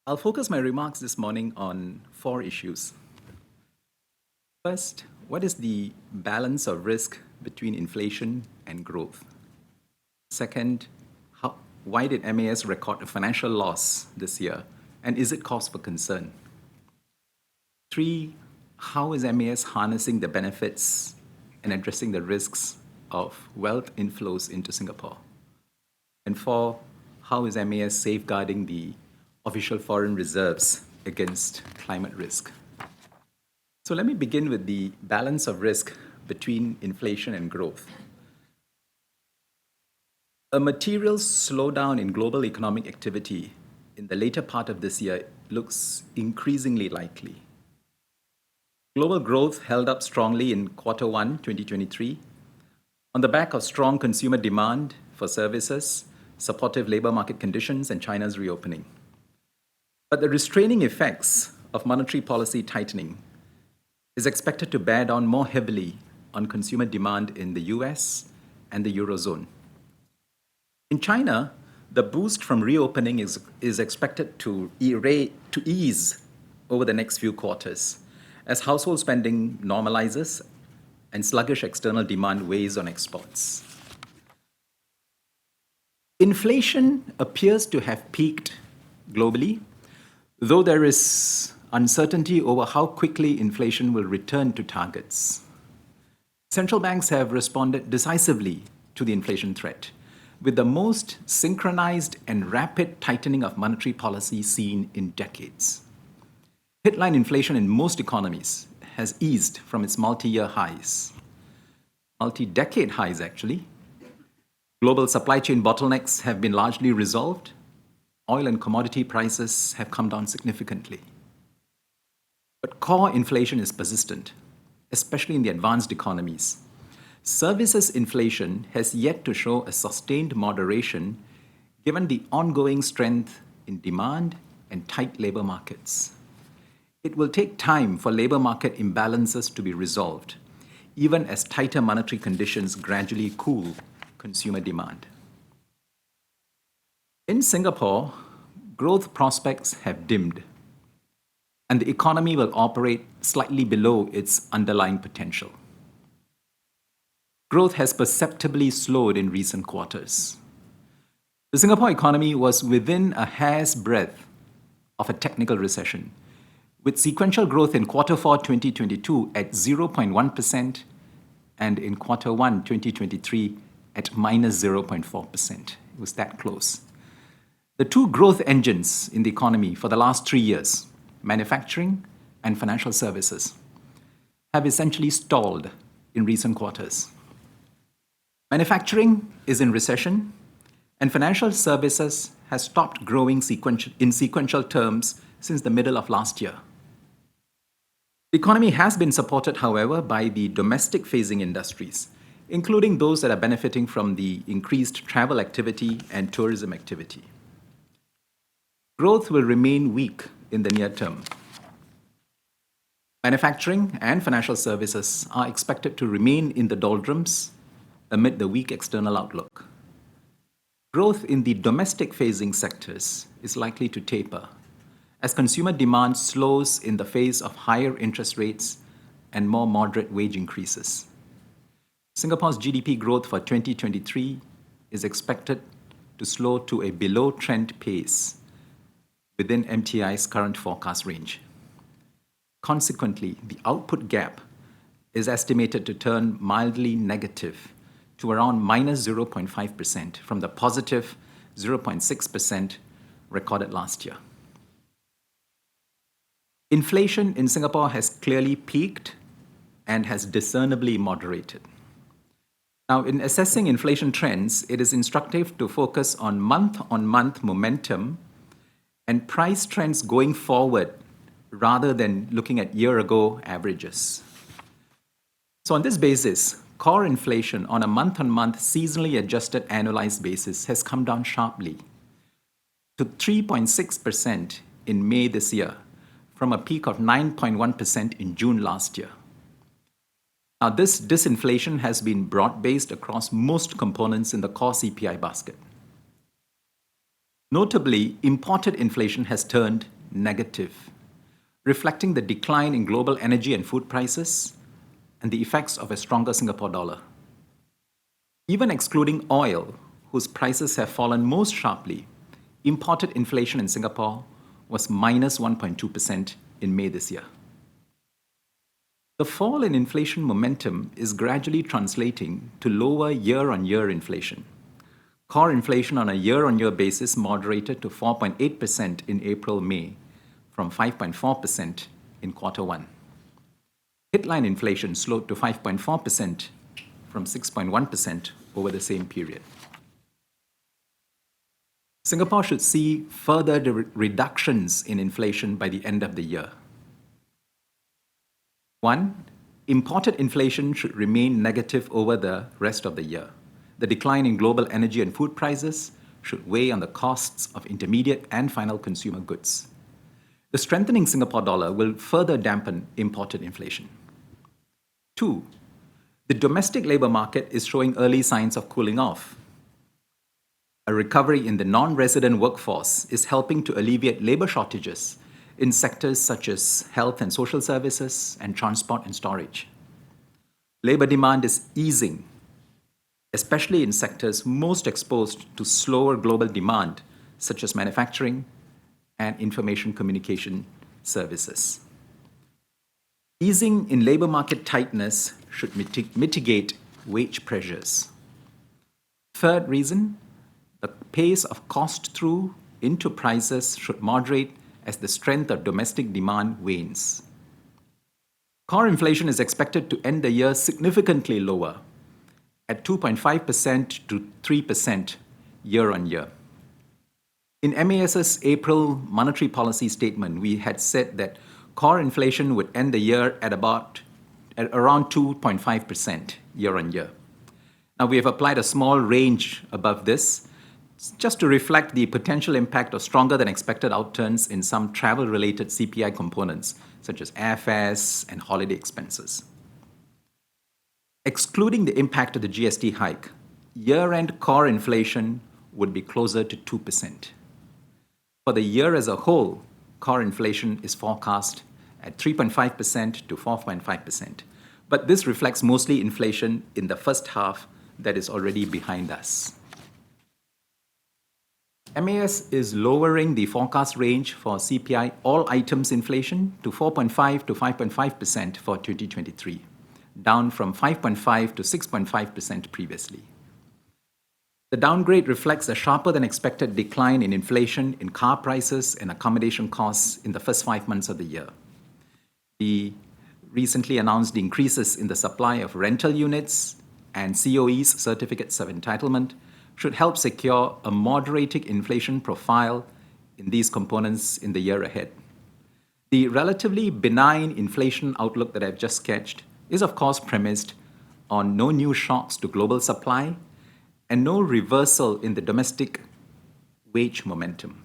I'll focus my remarks this morning on four issues. First, what is the balance of risk between inflation and growth? Second, why did MAS record a financial loss this year, and is it cause for concern? Three, how is MAS harnessing the benefits and addressing the risks of wealth inflows into Singapore? And four, how is MAS safeguarding the official foreign reserves against climate risk? So let me begin with the balance of risk between inflation and growth. A material slowdown in global economic activity in the later part of this year looks increasingly likely. Global growth held up strongly in Q1 2023 on the back of strong consumer demand for services, supportive labor market conditions, and China's reopening. But the restraining effects of monetary policy tightening is expected to bear down more heavily on consumer demand in the US and the Eurozone. In China, the boost from reopening is expected to ease over the next few quarters as household spending normalizes and sluggish external demand weighs on exports. Inflation appears to have peaked globally, though there is uncertainty over how quickly inflation will return to targets. Central banks have responded decisively to the inflation threat, with the most synchronized and rapid tightening of monetary policy seen in decades. Headline inflation in most economies has eased from its multi-year highs, multi-decade highs actually. Global supply chain bottlenecks have been largely resolved. Oil and commodity prices have come down significantly. But core inflation is persistent, especially in the advanced economies. Services inflation has yet to show a sustained moderation given the ongoing strength in demand and tight labor markets. It will take time for labor market imbalances to be resolved, even as tighter monetary conditions gradually cool consumer demand. In Singapore, growth prospects have dimmed, and the economy will operate slightly below its underlying potential. Growth has perceptibly slowed in recent quarters. The Singapore economy was within a hair's breadth of a technical recession, with sequential growth in Q4 2022 at 0.1% and in Q1 2023 at minus 0.4%. It was that close. The two growth engines in the economy for the last 3 years, manufacturing and financial services, have essentially stalled in recent quarters. Manufacturing is in recession, and financial services has stopped growing in sequential terms since the middle of last year. The economy has been supported, however, by the domestic-facing industries, including those that are benefiting from the increased travel activity and tourism activity. Growth will remain weak in the near term. Manufacturing and financial services are expected to remain in the doldrums amid the weak external outlook. Growth in the domestic-facing sectors is likely to taper as consumer demand slows in the face of higher interest rates and more moderate wage increases. Singapore's GDP growth for 2023 is expected to slow to a below-trend pace within MTI's current forecast range. Consequently, the output gap is estimated to turn mildly negative to around minus 0.5% from the positive 0.6% recorded last year. Inflation in Singapore has clearly peaked and has discernibly moderated. Now, in assessing inflation trends, it is instructive to focus on month-on-month momentum and price trends going forward rather than looking at year-ago averages. So on this basis, core inflation on a month-on-month seasonally adjusted annualized basis has come down sharply to 3.6% in May this year from a peak of 9.1% in June last year. Now, this disinflation has been broad-based across most components in the core CPI basket. Notably, imported inflation has turned negative, reflecting the decline in global energy and food prices and the effects of a stronger Singapore dollar. Even excluding oil, whose prices have fallen most sharply, imported inflation in Singapore was minus 1.2% in May this year. The fall in inflation momentum is gradually translating to lower year-on-year inflation. Core inflation on a year-on-year basis moderated to 4.8% in April-May from 5.4% in quarter one. Headline inflation slowed to 5.4% from 6.1% over the same period. Singapore should see further reductions in inflation by the end of the year. One, imported inflation should remain negative over the rest of the year. The decline in global energy and food prices should weigh on the costs of intermediate and final consumer goods. The strengthening Singapore dollar will further dampen imported inflation. Two, the domestic labour market is showing early signs of cooling off. A recovery in the non-resident workforce is helping to alleviate labour shortages in sectors such as health and social services and transport and storage. Labour demand is easing, especially in sectors most exposed to slower global demand, such as manufacturing and information communication services. Easing in labour market tightness should mitigate wage pressures. Third reason, the pace of cost through into prices should moderate as the strength of domestic demand wanes. Core inflation is expected to end the year significantly lower, at 2.5% to 3% year on year. In MAS's April monetary policy statement, we had said that core inflation would end the year at around 2.5% year on year. Now, we have applied a small range above this just to reflect the potential impact of stronger than expected outturns in some travel-related CPI components, such as airfares and holiday expenses. Excluding the impact of the GST hike, year-end core inflation would be closer to 2%. For the year as a whole, core inflation is forecast at 3.5% to 4.5%. But this reflects mostly inflation in the first half that is already behind us. MAS is lowering the forecast range for CPI all items inflation to 4.5 to 5.5% for 2023, down from 5.5 to 6.5% previously. The downgrade reflects a sharper than expected decline in inflation in car prices and accommodation costs in the first 5 months of the year. The recently announced increases in the supply of rental units and COE's certificates of entitlement should help secure a moderating inflation profile in these components in the year ahead. The relatively benign inflation outlook that I've just sketched is, of course, premised on no new shocks to global supply and no reversal in the domestic wage momentum.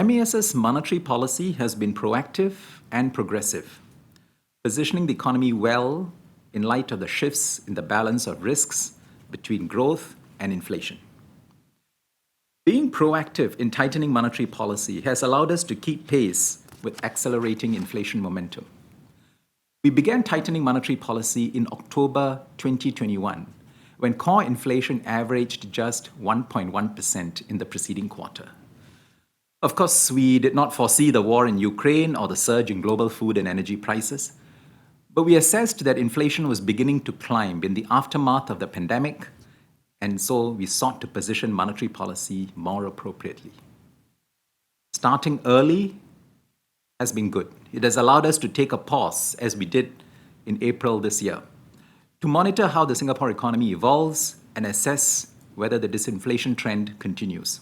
MAS's monetary policy has been proactive and progressive, positioning the economy well in light of the shifts in the balance of risks between growth and inflation. Being proactive in tightening monetary policy has allowed us to keep pace with accelerating inflation momentum. We began tightening monetary policy in October 2021, when core inflation averaged just 1.1% in the preceding quarter. Of course, we did not foresee the war in Ukraine or the surge in global food and energy prices, but we assessed that inflation was beginning to climb in the aftermath of the pandemic, and so we sought to position monetary policy more appropriately. Starting early has been good. It has allowed us to take a pause, as we did in April this year, to monitor how the Singapore economy evolves and assess whether the disinflation trend continues.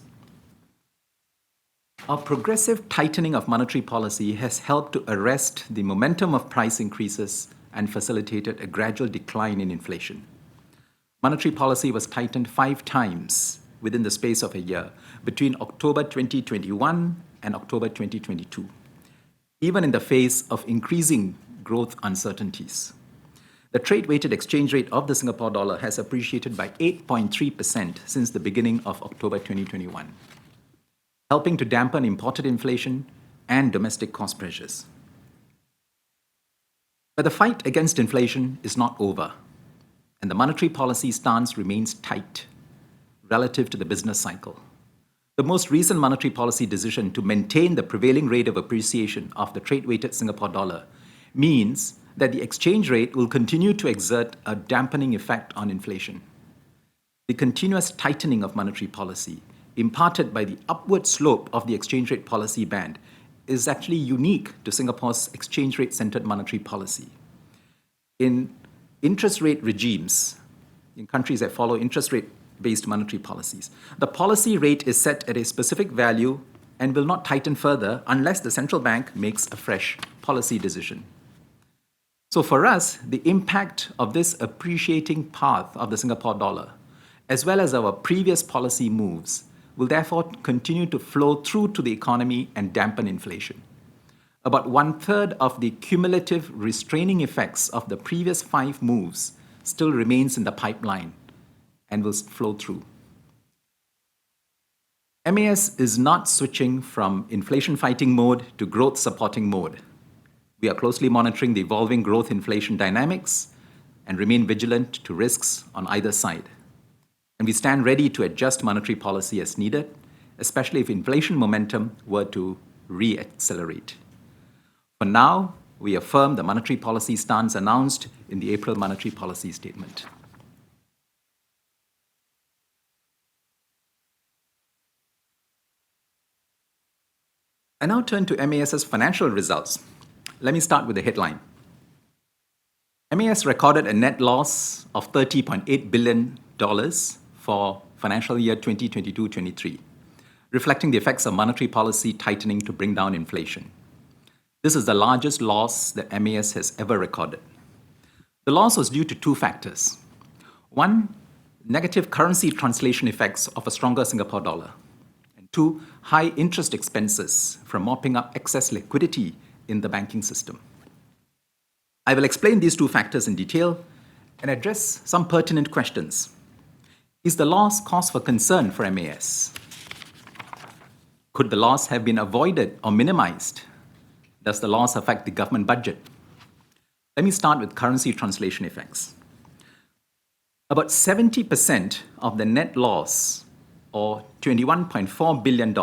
Our progressive tightening of monetary policy has helped to arrest the momentum of price increases and facilitated a gradual decline in inflation. Monetary policy was tightened 5 times within the space of a year, between October 2021 and October 2022, even in the face of increasing growth uncertainties. The trade-weighted exchange rate of the Singapore dollar has appreciated by 8.3% since the beginning of October 2021, helping to dampen imported inflation and domestic cost pressures. But the fight against inflation is not over, and the monetary policy stance remains tight relative to the business cycle. The most recent monetary policy decision to maintain the prevailing rate of appreciation of the trade-weighted Singapore dollar means that the exchange rate will continue to exert a dampening effect on inflation. The continuous tightening of monetary policy, imparted by the upward slope of the exchange rate policy band, is actually unique to Singapore's exchange rate-centered monetary policy. In interest rate regimes, in countries that follow interest rate-based monetary policies, the policy rate is set at a specific value and will not tighten further unless the central bank makes a fresh policy decision. So for us, the impact of this appreciating path of the Singapore dollar, as well as our previous policy moves, will therefore continue to flow through to the economy and dampen inflation. About 1/3 of the cumulative restraining effects of the previous 5 moves still remains in the pipeline and will flow through. MAS is not switching from inflation-fighting mode to growth-supporting mode. We are closely monitoring the evolving growth inflation dynamics and remain vigilant to risks on either side. And we stand ready to adjust monetary policy as needed, especially if inflation momentum were to re-accelerate. For now, we affirm the monetary policy stance announced in the April monetary policy statement. I now turn to MAS's financial results. Let me start with the headline. MAS recorded a net loss of $30.8 billion for financial year 2022-23, reflecting the effects of monetary policy tightening to bring down inflation. This is the largest loss that MAS has ever recorded. The loss was due to 2 factors. 1, negative currency translation effects of a stronger Singapore dollar. And 2, high interest expenses from mopping up excess liquidity in the banking system. I will explain these 2 factors in detail and address some pertinent questions. Is the loss cause for concern for MAS? Could the loss have been avoided or minimized? Does the loss affect the government budget? Let me start with currency translation effects. About 70% of the net loss, or $21.4 billion,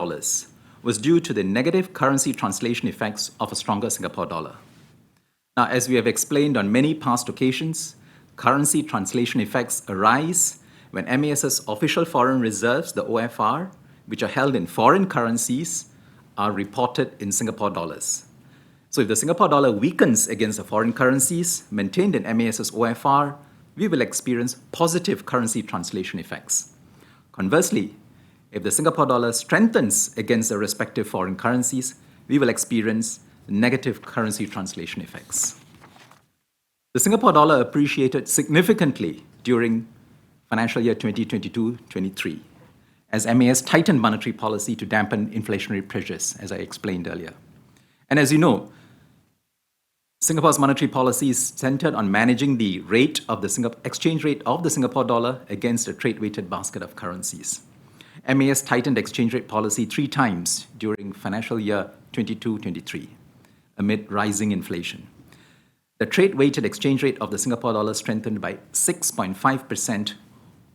was due to the negative currency translation effects of a stronger Singapore dollar. Now, as we have explained on many past occasions, currency translation effects arise when MAS's official foreign reserves, the OFR, which are held in foreign currencies, are reported in Singapore dollars. So if the Singapore dollar weakens against the foreign currencies maintained in MAS's OFR, we will experience positive currency translation effects. Conversely, if the Singapore dollar strengthens against the respective foreign currencies, we will experience negative currency translation effects. The Singapore dollar appreciated significantly during financial year 2022-23, as MAS tightened monetary policy to dampen inflationary pressures, as I explained earlier. And as you know, Singapore's monetary policy is centered on managing the rate of the exchange rate of the Singapore dollar against a trade-weighted basket of currencies. MAS tightened exchange rate policy 3 times during financial year 22-23 amid rising inflation. The trade-weighted exchange rate of the Singapore dollar strengthened by 6.5%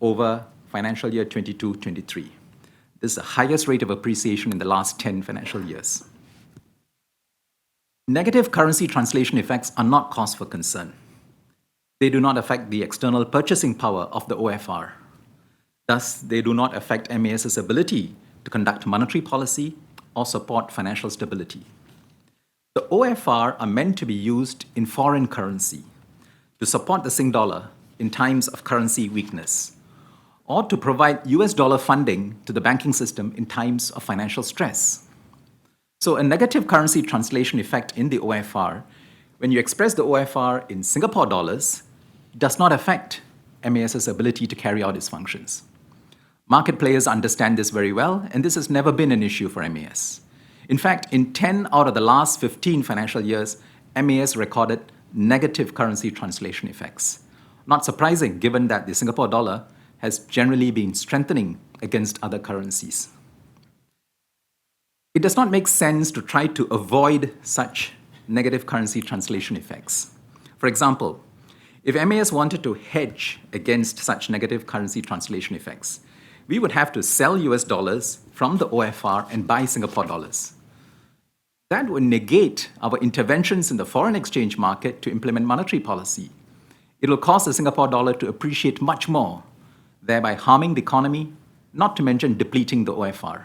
over financial year 22-23. This is the highest rate of appreciation in the last 10 financial years. Negative currency translation effects are not cause for concern. They do not affect the external purchasing power of the OFR. Thus, they do not affect MAS's ability to conduct monetary policy or support financial stability. The OFR are meant to be used in foreign currency to support the Sing dollar in times of currency weakness, or to provide US dollar funding to the banking system in times of financial stress. So a negative currency translation effect in the OFR, when you express the OFR in Singapore dollars, does not affect MAS's ability to carry out its functions. Market players understand this very well, and this has never been an issue for MAS. In fact, in 10 out of the last 15 financial years, MAS recorded negative currency translation effects. Not surprising, given that the Singapore dollar has generally been strengthening against other currencies. It does not make sense to try to avoid such negative currency translation effects. For example, if MAS wanted to hedge against such negative currency translation effects, we would have to sell US dollars from the OFR and buy Singapore dollars. That would negate our interventions in the foreign exchange market to implement monetary policy. It will cause the Singapore dollar to appreciate much more, thereby harming the economy, not to mention depleting the OFR.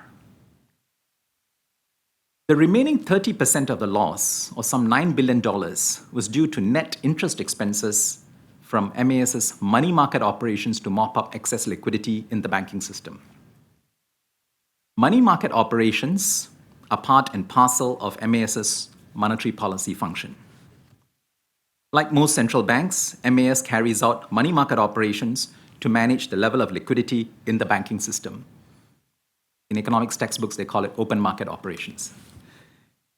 The remaining 30% of the loss, or some $9 billion, was due to net interest expenses from MAS's money market operations to mop up excess liquidity in the banking system. Money market operations are part and parcel of MAS's monetary policy function. Like most central banks, MAS carries out money market operations to manage the level of liquidity in the banking system. In economics textbooks, they call it open market operations.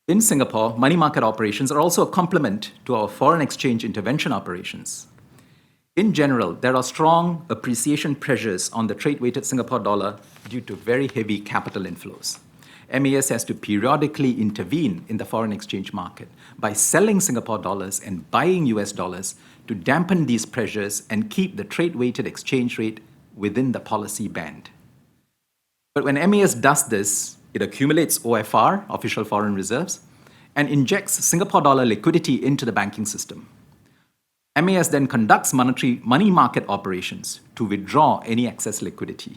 In Singapore, money market operations are also a complement to our foreign exchange intervention operations. In general, there are strong appreciation pressures on the trade-weighted Singapore dollar due to very heavy capital inflows. MAS has to periodically intervene in the foreign exchange market by selling Singapore dollars and buying US dollars to dampen these pressures and keep the trade-weighted exchange rate within the policy band. But when MAS does this, it accumulates OFR, official foreign reserves, and injects Singapore dollar liquidity into the banking system. MAS then conducts money market operations to withdraw any excess liquidity.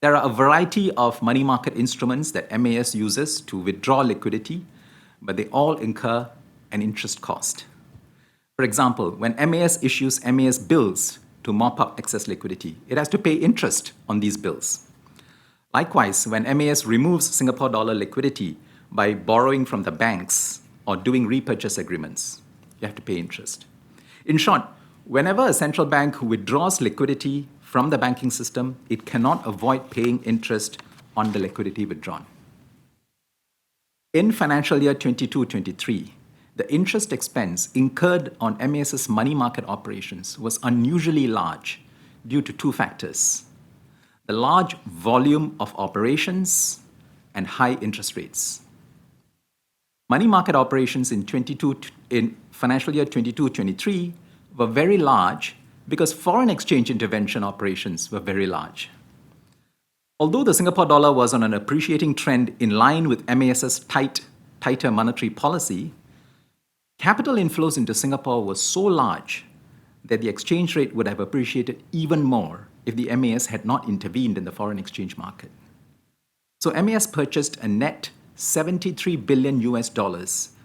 There are a variety of money market instruments that MAS uses to withdraw liquidity, but they all incur an interest cost. For example, when MAS issues MAS bills to mop up excess liquidity, it has to pay interest on these bills. Likewise, when MAS removes Singapore dollar liquidity by borrowing from the banks or doing repurchase agreements, you have to pay interest. In short, whenever a central bank withdraws liquidity from the banking system, it cannot avoid paying interest on the liquidity withdrawn. In financial year 22-23, the interest expense incurred on MAS's money market operations was unusually large due to two factors: the large volume of operations and high interest rates. Money market operations in financial year 22-23 were very large because foreign exchange intervention operations were very large. Although the Singapore dollar was on an appreciating trend in line with MAS's tighter monetary policy, capital inflows into Singapore were so large that the exchange rate would have appreciated even more if the MAS had not intervened in the foreign exchange market. So MAS purchased a net $73 billion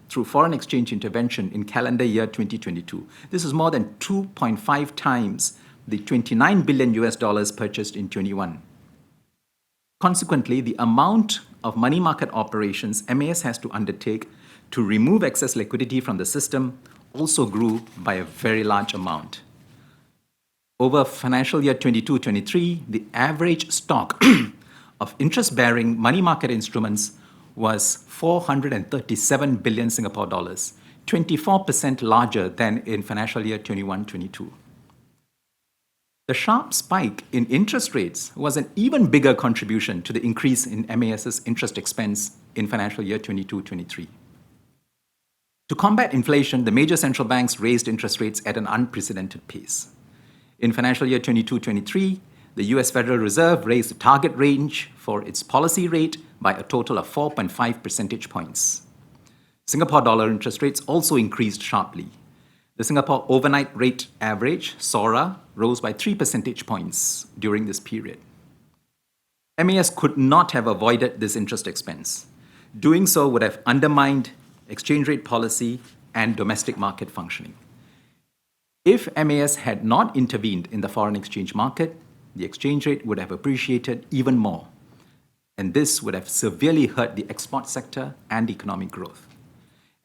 through foreign exchange intervention in calendar year 2022. This is more than 2.5 times the $29 billion purchased in 21. Consequently, the amount of money market operations MAS has to undertake to remove excess liquidity from the system also grew by a very large amount. Over financial year 22-23, the average stock of interest-bearing money market instruments was 437 billion Singapore dollars, 24% larger than in financial year 21-22. The sharp spike in interest rates was an even bigger contribution to the increase in MAS's interest expense in financial year 22-23. To combat inflation, the major central banks raised interest rates at an unprecedented pace. In financial year 22-23, the US Federal Reserve raised the target range for its policy rate by a total of 4.5 percentage points. Singapore dollar interest rates also increased sharply. The Singapore overnight rate average, SORA, rose by 3 percentage points during this period. MAS could not have avoided this interest expense. Doing so would have undermined exchange rate policy and domestic market functioning. If MAS had not intervened in the foreign exchange market, the exchange rate would have appreciated even more, and this would have severely hurt the export sector and economic growth.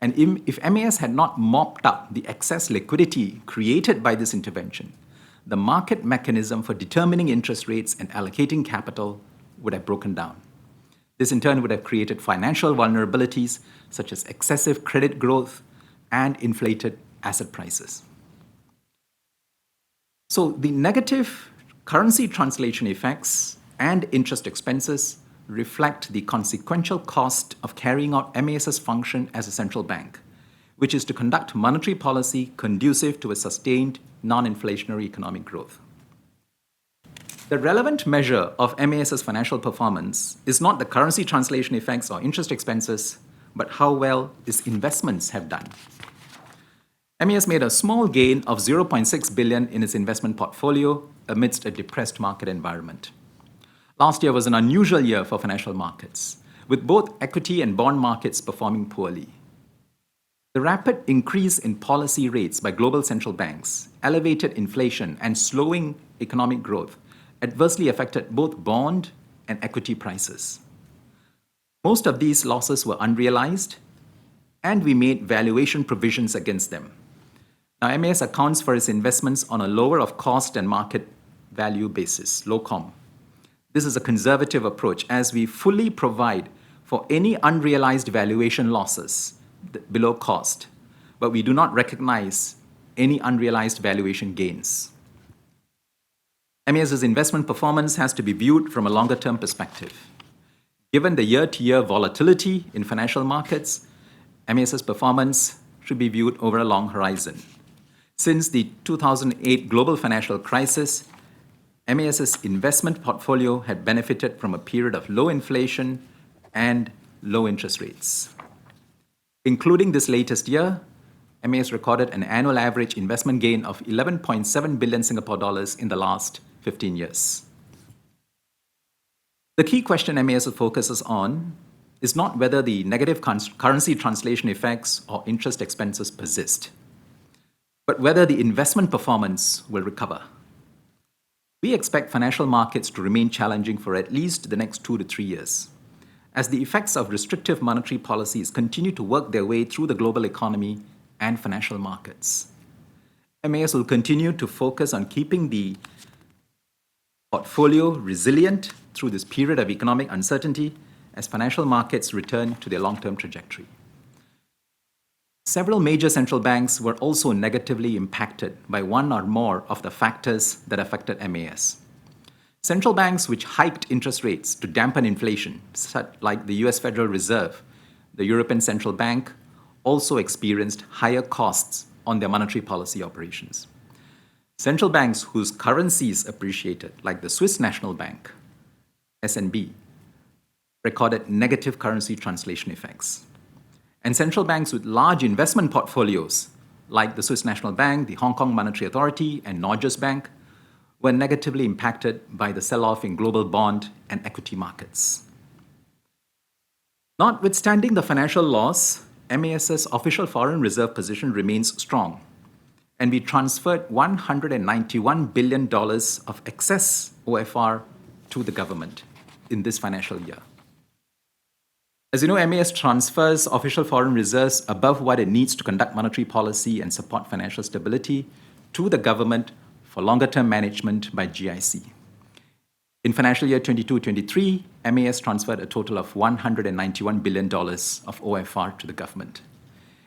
And if MAS had not mopped up the excess liquidity created by this intervention, the market mechanism for determining interest rates and allocating capital would have broken down. This in turn would have created financial vulnerabilities such as excessive credit growth and inflated asset prices. So the negative currency translation effects and interest expenses reflect the consequential cost of carrying out MAS's function as a central bank, which is to conduct monetary policy conducive to a sustained non-inflationary economic growth. The relevant measure of MAS's financial performance is not the currency translation effects or interest expenses, but how well its investments have done. MAS made a small gain of 0.6 billion in its investment portfolio amidst a depressed market environment. Last year was an unusual year for financial markets, with both equity and bond markets performing poorly. The rapid increase in policy rates by global central banks, elevated inflation, and slowing economic growth adversely affected both bond and equity prices. Most of these losses were unrealized, and we made valuation provisions against them. Now, MAS accounts for its investments on a lower of cost and market value basis, LOCOM. This is a conservative approach as we fully provide for any unrealized valuation losses below cost, but we do not recognize any unrealized valuation gains. MAS's investment performance has to be viewed from a longer-term perspective. Given the year-to-year volatility in financial markets, MAS's performance should be viewed over a long horizon. Since the 2008 global financial crisis, MAS's investment portfolio had benefited from a period of low inflation and low interest rates. Including this latest year, MAS recorded an annual average investment gain of 11.7 billion Singapore dollars in the last 15 years. The key question MAS focuses on is not whether the negative currency translation effects or interest expenses persist, but whether the investment performance will recover. We expect financial markets to remain challenging for at least the next 2 to 3 years, as the effects of restrictive monetary policies continue to work their way through the global economy and financial markets. MAS will continue to focus on keeping the portfolio resilient through this period of economic uncertainty as financial markets return to their long-term trajectory. Several major central banks were also negatively impacted by one or more of the factors that affected MAS. Central banks which hiked interest rates to dampen inflation, such like the US Federal Reserve, the European Central Bank, also experienced higher costs on their monetary policy operations. Central banks whose currencies appreciated, like the Swiss National Bank, SNB, recorded negative currency translation effects. And central banks with large investment portfolios, like the Swiss National Bank, the Hong Kong Monetary Authority, and Norges Bank, were negatively impacted by the sell-off in global bond and equity markets. Notwithstanding the financial loss, MAS's official foreign reserve position remains strong, and we transferred $191 billion of excess OFR to the government in this financial year. As you know, MAS transfers official foreign reserves above what it needs to conduct monetary policy and support financial stability to the government for longer-term management by GIC. In financial year 22-23, MAS transferred a total of $191 billion of OFR to the government.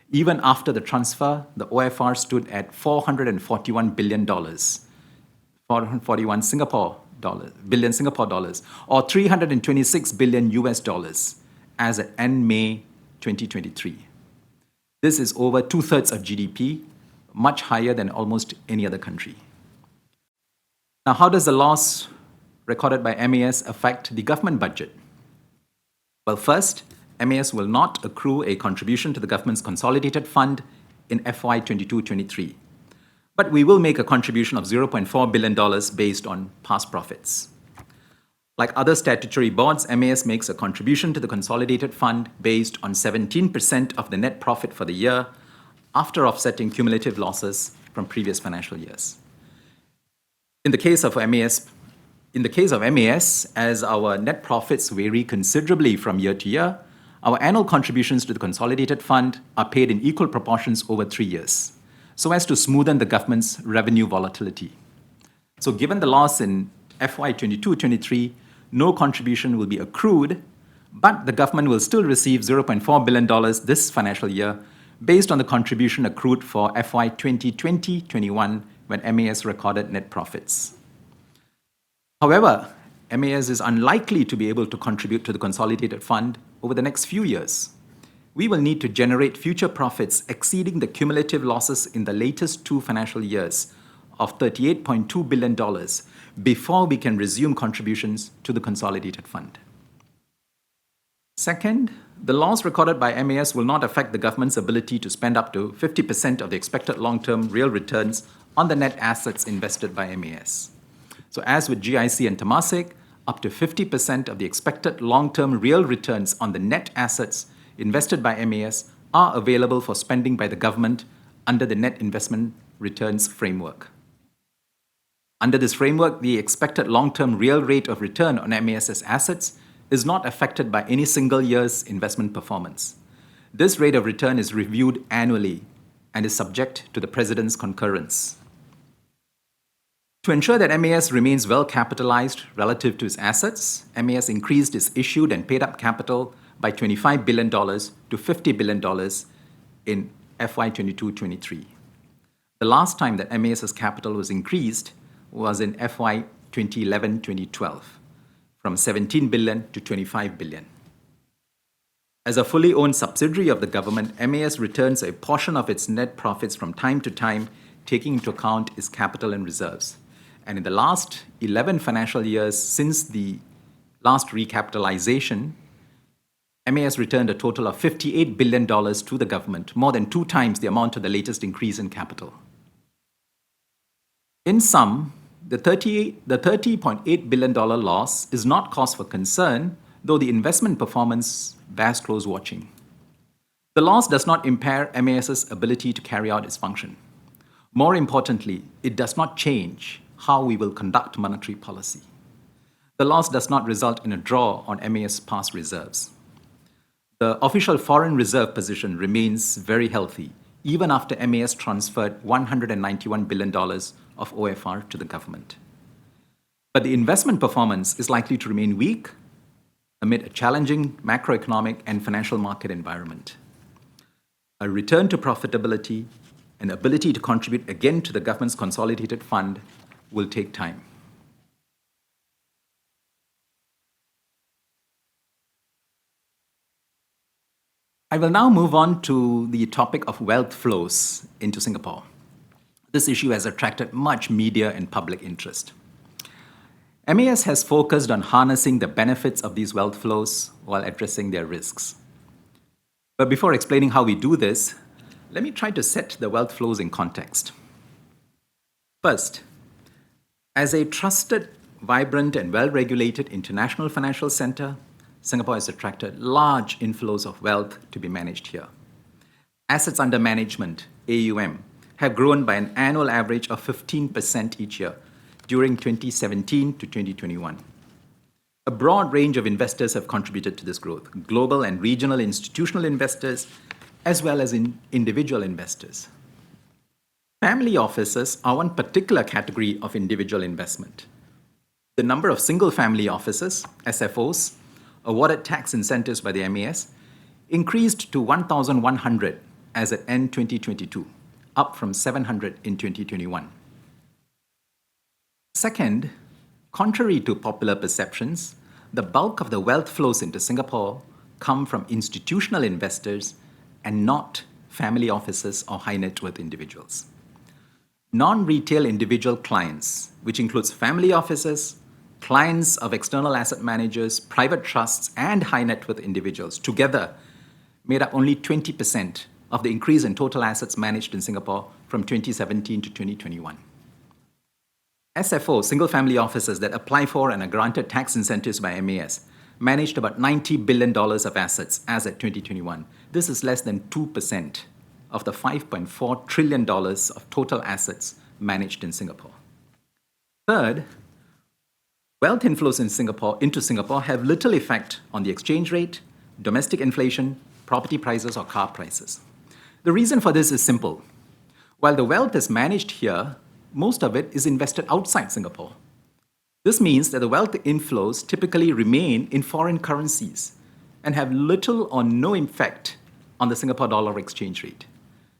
Even after the transfer, the OFR stood at $441 billion, 441 billion Singapore dollars, or 326 billion US dollars as at end May 2023. This is over 2/3 of GDP, much higher than almost any other country. Now, how does the loss recorded by MAS affect the government budget? Well, first, MAS will not accrue a contribution to the government's consolidated fund in FY 22-23, but we will make a contribution of $0.4 billion based on past profits. Like other statutory boards, MAS makes a contribution to the consolidated fund based on 17% of the net profit for the year after offsetting cumulative losses from previous financial years. In the case of MAS, as our net profits vary considerably from year to year, our annual contributions to the consolidated fund are paid in equal proportions over 3 years, so as to smoothen the government's revenue volatility. So given the loss in FY 22-23, no contribution will be accrued, but the government will still receive $0.4 billion this financial year, based on the contribution accrued for FY 2020-21 when MAS recorded net profits. However, MAS is unlikely to be able to contribute to the consolidated fund over the next few years. We will need to generate future profits exceeding the cumulative losses in the latest 2 financial years of $38.2 billion before we can resume contributions to the consolidated fund. Second, the loss recorded by MAS will not affect the government's ability to spend up to 50% of the expected long-term real returns on the net assets invested by MAS. So as with GIC and Temasek, up to 50% of the expected long-term real returns on the net assets invested by MAS are available for spending by the government under the net investment returns framework. Under this framework, the expected long-term real rate of return on MAS's assets is not affected by any single year's investment performance. This rate of return is reviewed annually and is subject to the President's concurrence. To ensure that MAS remains well capitalized relative to its assets, MAS increased its issued and paid up capital by $25 billion to $50 billion in FY 22-23. The last time that MAS's capital was increased was in FY 2011-2012, from $17 billion to $25 billion. As a fully owned subsidiary of the government, MAS returns a portion of its net profits from time to time, taking into account its capital and reserves. And in the last 11 financial years since the last recapitalization, MAS returned a total of $58 billion to the government, more than 2 times the amount of the latest increase in capital. In sum, the $30.8 billion loss is not cause for concern, though the investment performance bears close watching. The loss does not impair MAS's ability to carry out its function. More importantly, it does not change how we will conduct monetary policy. The loss does not result in a draw on MAS past reserves. The official foreign reserve position remains very healthy, even after MAS transferred $191 billion of OFR to the government. But the investment performance is likely to remain weak amid a challenging macroeconomic and financial market environment. A return to profitability and ability to contribute again to the government's consolidated fund will take time. I will now move on to the topic of wealth flows into Singapore. This issue has attracted much media and public interest. MAS has focused on harnessing the benefits of these wealth flows while addressing their risks. But before explaining how we do this, let me try to set the wealth flows in context. First, as a trusted, vibrant, and well-regulated international financial center, Singapore has attracted large inflows of wealth to be managed here. Assets under management, AUM, have grown by an annual average of 15% each year during 2017 to 2021. A broad range of investors have contributed to this growth, global and regional institutional investors, as well as individual investors. Family offices are one particular category of individual investment. The number of single-family offices, SFOs, awarded tax incentives by the MAS increased to 1,100 as at end 2022, up from 700 in 2021. Second, contrary to popular perceptions, the bulk of the wealth flows into Singapore come from institutional investors and not family offices or high net worth individuals. Non-retail individual clients, which includes family offices, clients of external asset managers, private trusts, and high net worth individuals, together made up only 20% of the increase in total assets managed in Singapore from 2017 to 2021. SFO, single-family offices that apply for and are granted tax incentives by MAS, managed about $90 billion of assets as at 2021. This is less than 2% of the $5.4 trillion of total assets managed in Singapore. Third, wealth inflows into Singapore have little effect on the exchange rate, domestic inflation, property prices, or car prices. The reason for this is simple. While the wealth is managed here, most of it is invested outside Singapore. This means that the wealth inflows typically remain in foreign currencies and have little or no effect on the Singapore dollar exchange rate.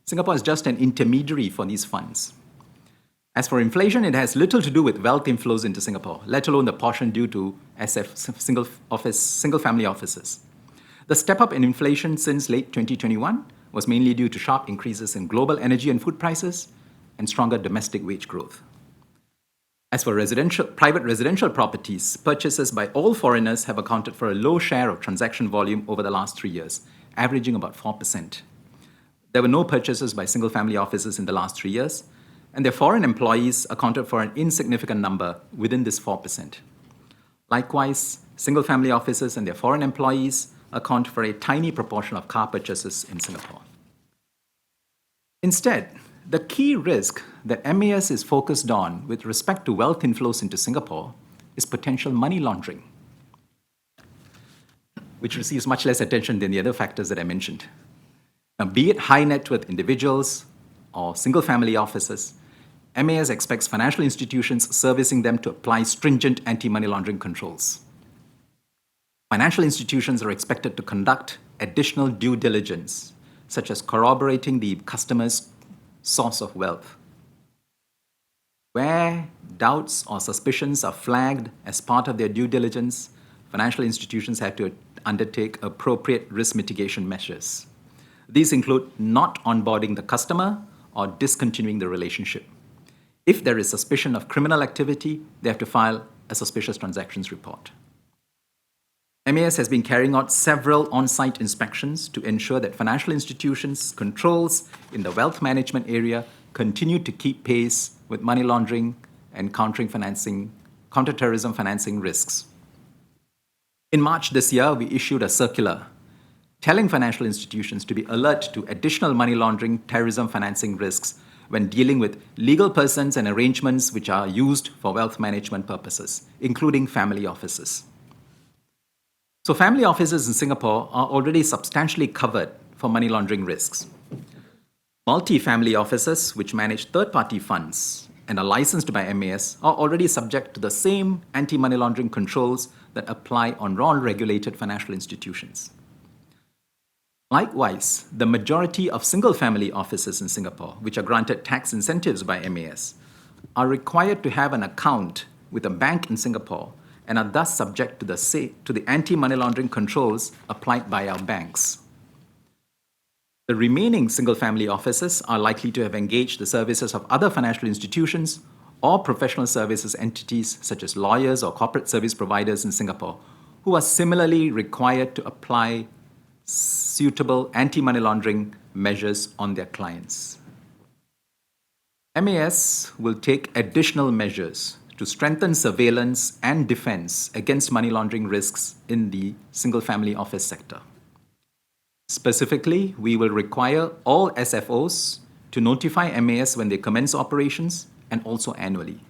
Singapore is just an intermediary for these funds. As for inflation, it has little to do with wealth inflows into Singapore, let alone the portion due to single-family offices. The step up in inflation since late 2021 was mainly due to sharp increases in global energy and food prices and stronger domestic wage growth. As for private residential properties, purchases by all foreigners have accounted for a low share of transaction volume over the last 3 years, averaging about 4%. There were no purchases by single-family offices in the last 3 years, and their foreign employees accounted for an insignificant number within this 4%. Likewise, single-family offices and their foreign employees account for a tiny proportion of car purchases in Singapore. Instead, the key risk that MAS is focused on with respect to wealth inflows into Singapore is potential money laundering, which receives much less attention than the other factors that I mentioned. Now, be it high net worth individuals or single-family offices, MAS expects financial institutions servicing them to apply stringent anti-money laundering controls. Financial institutions are expected to conduct additional due diligence, such as corroborating the customer's source of wealth. Where doubts or suspicions are flagged as part of their due diligence, financial institutions have to undertake appropriate risk mitigation measures. These include not onboarding the customer or discontinuing the relationship. If there is suspicion of criminal activity, they have to file a suspicious transactions report. MAS has been carrying out several on-site inspections to ensure that financial institutions' controls in the wealth management area continue to keep pace with money laundering and counterterrorism financing risks. In March this year, we issued a circular telling financial institutions to be alert to additional money laundering terrorism financing risks when dealing with legal persons and arrangements which are used for wealth management purposes, including family offices. So family offices in Singapore are already substantially covered for money laundering risks. Multi-family offices, which manage third-party funds and are licensed by MAS, are already subject to the same anti-money laundering controls that apply on non-regulated financial institutions. Likewise, the majority of single-family offices in Singapore, which are granted tax incentives by MAS, are required to have an account with a bank in Singapore and are thus subject to the anti-money laundering controls applied by our banks. The remaining single-family offices are likely to have engaged the services of other financial institutions or professional services entities such as lawyers or corporate service providers in Singapore, who are similarly required to apply suitable anti-money laundering measures on their clients. MAS will take additional measures to strengthen surveillance and defense against money laundering risks in the single-family office sector. Specifically, we will require all SFOs to notify MAS when they commence operations and also annually,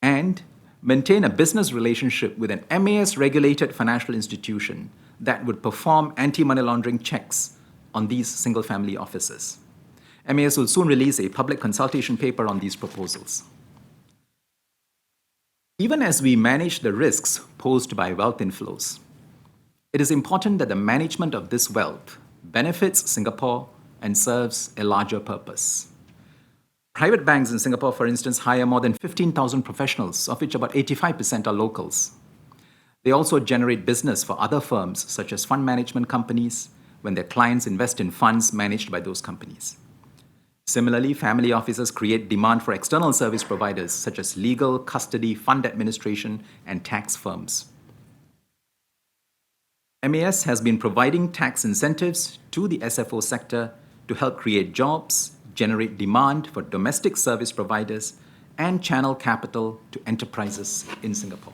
and maintain a business relationship with an MAS-regulated financial institution that would perform anti-money laundering checks on these single-family offices. MAS will soon release a public consultation paper on these proposals. Even as we manage the risks posed by wealth inflows, it is important that the management of this wealth benefits Singapore and serves a larger purpose. Private banks in Singapore, for instance, hire more than 15,000 professionals, of which about 85% are locals. They also generate business for other firms, such as fund management companies, when their clients invest in funds managed by those companies. Similarly, family offices create demand for external service providers, such as legal, custody, fund administration, and tax firms. MAS has been providing tax incentives to the SFO sector to help create jobs, generate demand for domestic service providers, and channel capital to enterprises in Singapore.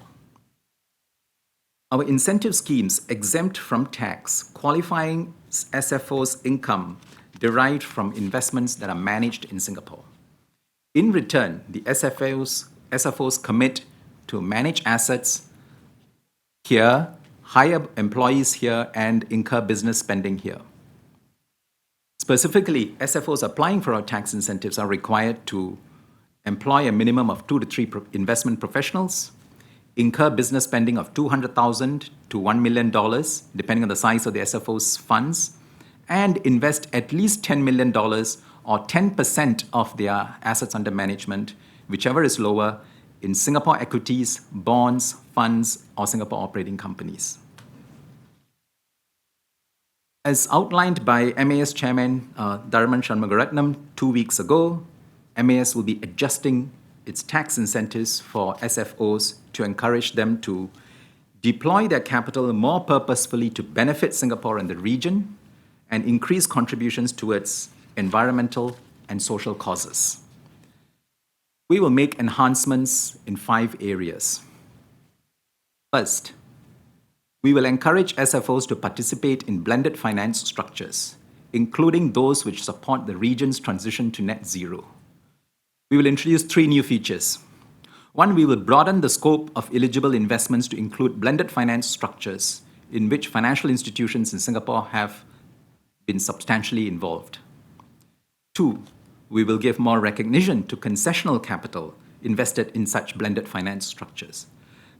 Our incentive schemes exempt from tax qualifying SFO's income derived from investments that are managed in Singapore. In return, the SFOs commit to manage assets here, hire employees here, and incur business spending here. Specifically, SFOs applying for our tax incentives are required to employ a minimum of 2 to 3 investment professionals, incur business spending of $200,000 to $1 million, depending on the size of the SFO's funds, and invest at least $10 million or 10% of their assets under management, whichever is lower, in Singapore equities, bonds, funds, or Singapore operating companies. As outlined by MAS Chairman Dharman Shanmugaratnam 2 weeks ago, MAS will be adjusting its tax incentives for SFOs to encourage them to deploy their capital more purposefully to benefit Singapore and the region and increase contributions towards environmental and social causes. We will make enhancements in 5 areas. First, we will encourage SFOs to participate in blended finance structures, including those which support the region's transition to net zero. We will introduce 3 new features. One, we will broaden the scope of eligible investments to include blended finance structures in which financial institutions in Singapore have been substantially involved. 2, we will give more recognition to concessional capital invested in such blended finance structures.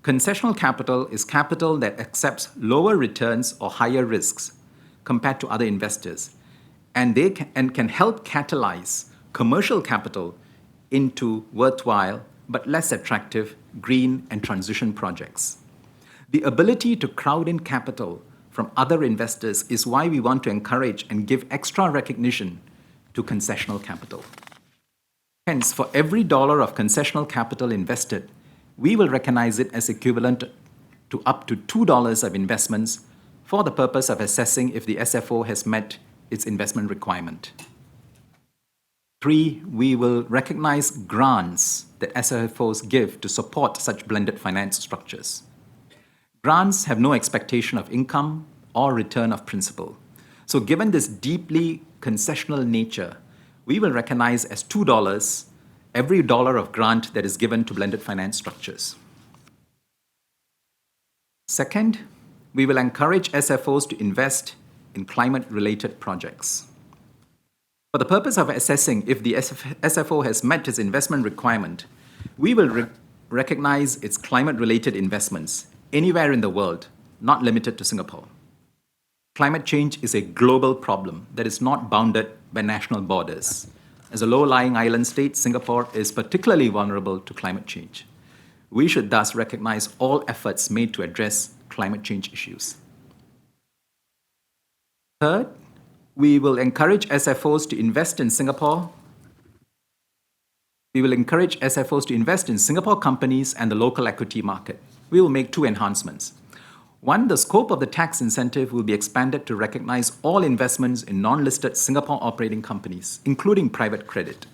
Concessional capital is capital that accepts lower returns or higher risks compared to other investors, and can help catalyze commercial capital into worthwhile but less attractive green and transition projects. The ability to crowd in capital from other investors is why we want to encourage and give extra recognition to concessional capital. Hence, for every dollar of concessional capital invested, we will recognize it as equivalent to up to $2 of investments for the purpose of assessing if the SFO has met its investment requirement. 3, we will recognize grants that SFOs give to support such blended finance structures. Grants have no expectation of income or return of principal. So given this deeply concessional nature, we will recognize as $2 every dollar of grant that is given to blended finance structures. Second, we will encourage SFOs to invest in climate-related projects. For the purpose of assessing if the SFO has met its investment requirement, we will recognize its climate-related investments anywhere in the world, not limited to Singapore. Climate change is a global problem that is not bounded by national borders. As a low-lying island state, Singapore is particularly vulnerable to climate change. We should thus recognize all efforts made to address climate change issues. Third, we will encourage SFOs to invest in Singapore. We will encourage SFOs to invest in Singapore companies and the local equity market. We will make 2 enhancements. One, the scope of the tax incentive will be expanded to recognize all investments in non-listed Singapore operating companies, including private credit,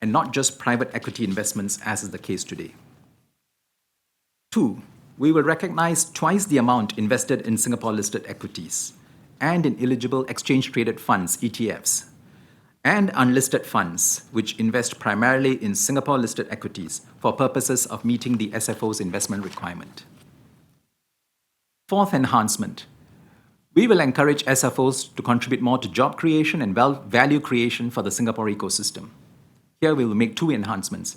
and not just private equity investments as is the case today. 2, we will recognize twice the amount invested in Singapore-listed equities and in eligible exchange-traded funds, ETFs, and unlisted funds, which invest primarily in Singapore-listed equities for purposes of meeting the SFO's investment requirement. Fourth enhancement, we will encourage SFOs to contribute more to job creation and value creation for the Singapore ecosystem. Here we will make 2 enhancements.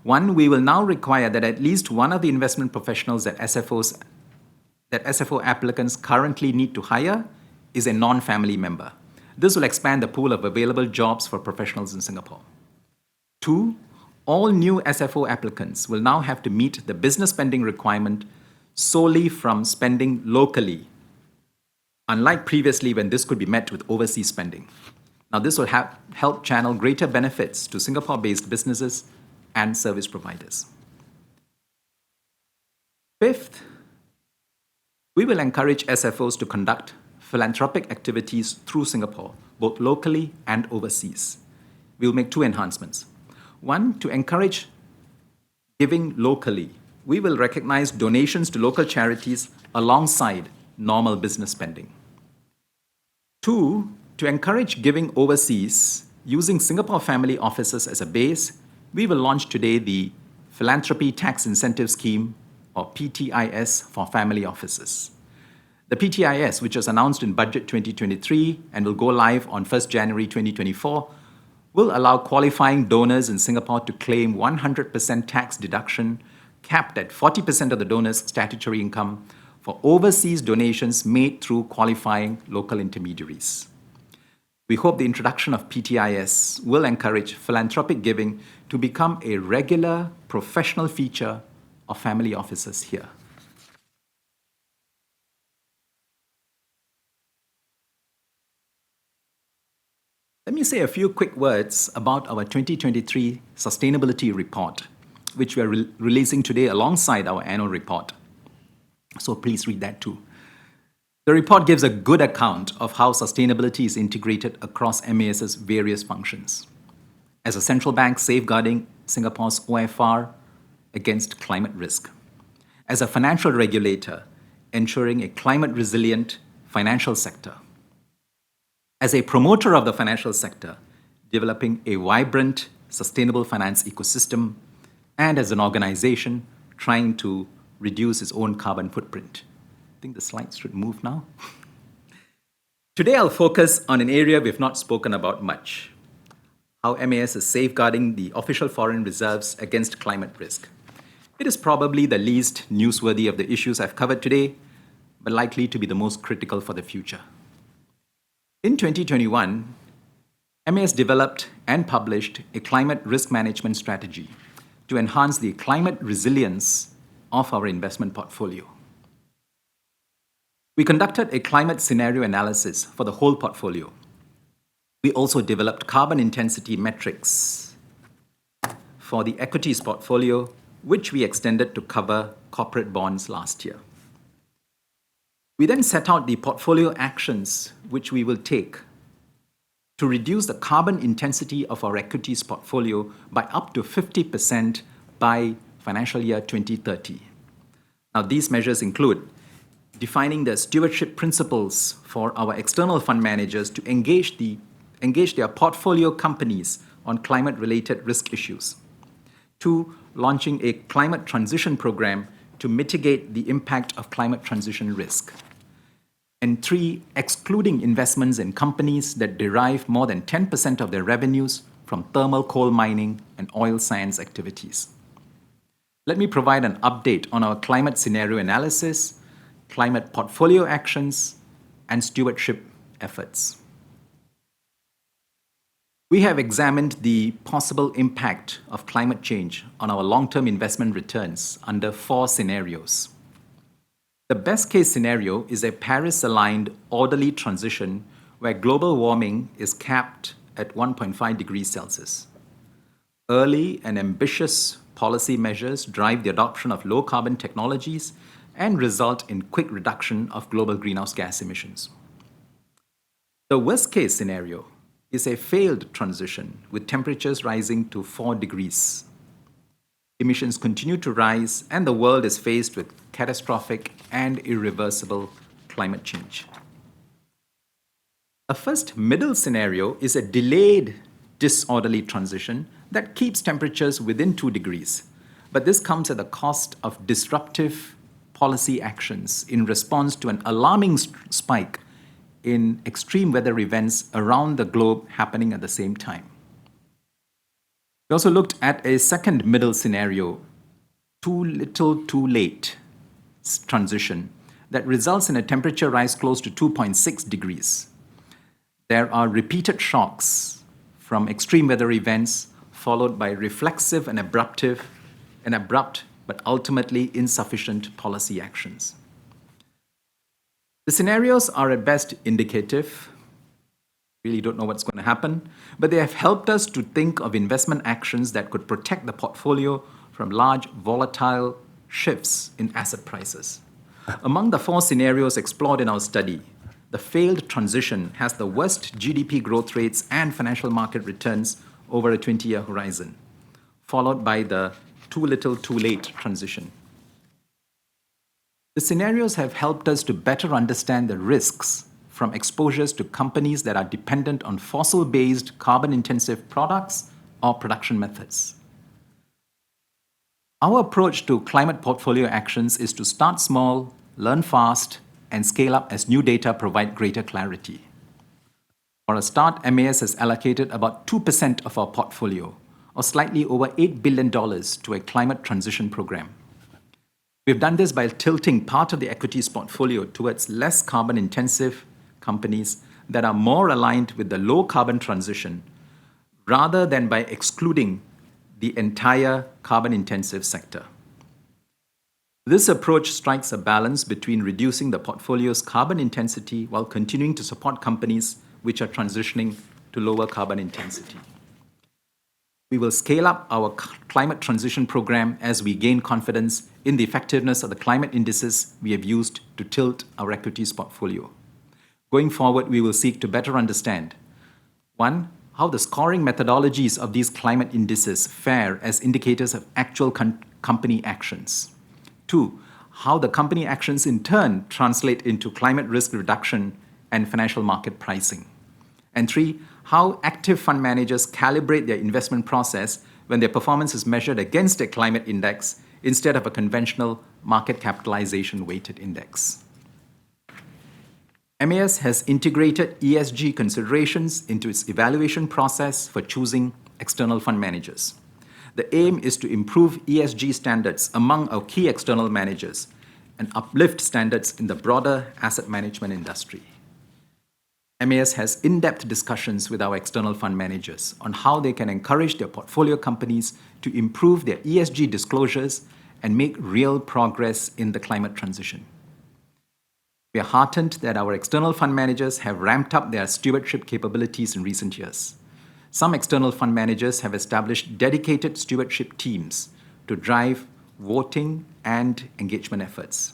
One, we will now require that at least one of the investment professionals that SFO applicants currently need to hire is a non-family member. This will expand the pool of available jobs for professionals in Singapore. 2, all new SFO applicants will now have to meet the business spending requirement solely from spending locally, unlike previously when this could be met with overseas spending. Now, this will help channel greater benefits to Singapore-based businesses and service providers. Fifth, we will encourage SFOs to conduct philanthropic activities through Singapore, both locally and overseas. We will make 2 enhancements. One, to encourage giving locally, we will recognize donations to local charities alongside normal business spending. 2, to encourage giving overseas, using Singapore family offices as a base, we will launch today the Philanthropy Tax Incentive Scheme, or PTIS, for family offices. The PTIS, which was announced in Budget 2023 and will go live on 1st January 2024, will allow qualifying donors in Singapore to claim 100% tax deduction capped at 40% of the donor's statutory income for overseas donations made through qualifying local intermediaries. We hope the introduction of PTIS will encourage philanthropic giving to become a regular professional feature of family offices here. Let me say a few quick words about our 2023 Sustainability Report, which we are releasing today alongside our annual report. So please read that too. The report gives a good account of how sustainability is integrated across MAS's various functions. As a central bank safeguarding Singapore's OFR against climate risk. As a financial regulator ensuring a climate-resilient financial sector. As a promoter of the financial sector, developing a vibrant, sustainable finance ecosystem, and as an organization trying to reduce its own carbon footprint. I think the slides should move now. Today I'll focus on an area we've not spoken about much, how MAS is safeguarding the official foreign reserves against climate risk. It is probably the least newsworthy of the issues I've covered today, but likely to be the most critical for the future. In 2021, MAS developed and published a climate risk management strategy to enhance the climate resilience of our investment portfolio. We conducted a climate scenario analysis for the whole portfolio. We also developed carbon intensity metrics for the equities portfolio, which we extended to cover corporate bonds last year. We then set out the portfolio actions which we will take to reduce the carbon intensity of our equities portfolio by up to 50% by financial year 2030. Now, these measures include defining the stewardship principles for our external fund managers to engage their portfolio companies on climate-related risk issues. 2, launching a climate transition program to mitigate the impact of climate transition risk. And 3, excluding investments in companies that derive more than 10% of their revenues from thermal coal mining and oil sands activities. Let me provide an update on our climate scenario analysis, climate portfolio actions, and stewardship efforts. We have examined the possible impact of climate change on our long-term investment returns under 4 scenarios. The best case scenario is a Paris-aligned orderly transition where global warming is capped at 1.5 degrees Celsius. Early and ambitious policy measures drive the adoption of low-carbon technologies and result in quick reduction of global greenhouse gas emissions. The worst case scenario is a failed transition with temperatures rising to 4 degrees. Emissions continue to rise and the world is faced with catastrophic and irreversible climate change. A first middle scenario is a delayed disorderly transition that keeps temperatures within 2 degrees, but this comes at the cost of disruptive policy actions in response to an alarming spike in extreme weather events around the globe happening at the same time. We also looked at a second middle scenario, too little, too late transition that results in a temperature rise close to 2.6 degrees. There are repeated shocks from extreme weather events followed by reflexive and abrupt but ultimately insufficient policy actions. The scenarios are at best indicative. Really don't know what's going to happen, but they have helped us to think of investment actions that could protect the portfolio from large volatile shifts in asset prices. Among the 4 scenarios explored in our study, the failed transition has the worst GDP growth rates and financial market returns over a 20-year horizon, followed by the too little, too late transition. The scenarios have helped us to better understand the risks from exposures to companies that are dependent on fossil-based carbon-intensive products or production methods. Our approach to climate portfolio actions is to start small, learn fast, and scale up as new data provide greater clarity. For a start, MAS has allocated about 2% of our portfolio, or slightly over $8 billion, to a climate transition program. We've done this by tilting part of the equities portfolio towards less carbon-intensive companies that are more aligned with the low carbon transition rather than by excluding the entire carbon intensive sector. This approach strikes a balance between reducing the portfolio's carbon intensity while continuing to support companies which are transitioning to lower carbon intensity. We will scale up our climate transition program as we gain confidence in the effectiveness of the climate indices we have used to tilt our equities portfolio. Going forward, we will seek to better understand 1. How the scoring methodologies of these climate indices fare as indicators of actual company actions. 2. How the company actions in turn translate into climate risk reduction and financial market pricing. And 3. How active fund managers calibrate their investment process when their performance is measured against a climate index instead of a conventional market capitalization weighted index. MAS has integrated ESG considerations into its evaluation process for choosing external fund managers. The aim is to improve ESG standards among our key external managers and uplift standards in the broader asset management industry. MAS has in-depth discussions with our external fund managers on how they can encourage their portfolio companies to improve their ESG disclosures and make real progress in the climate transition. We are heartened that our external fund managers have ramped up their stewardship capabilities in recent years. Some external fund managers have established dedicated stewardship teams to drive voting and engagement efforts.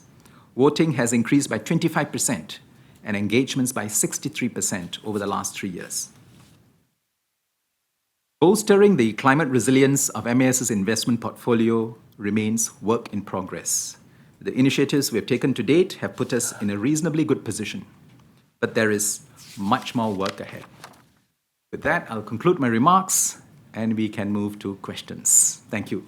Voting has increased by 25% and engagements by 63% over the last 3 years. Bolstering the climate resilience of MAS's investment portfolio remains work in progress. The initiatives we have taken to date have put us in a reasonably good position, but there is much more work ahead. With that, I'll conclude my remarks and we can move to questions. Thank you.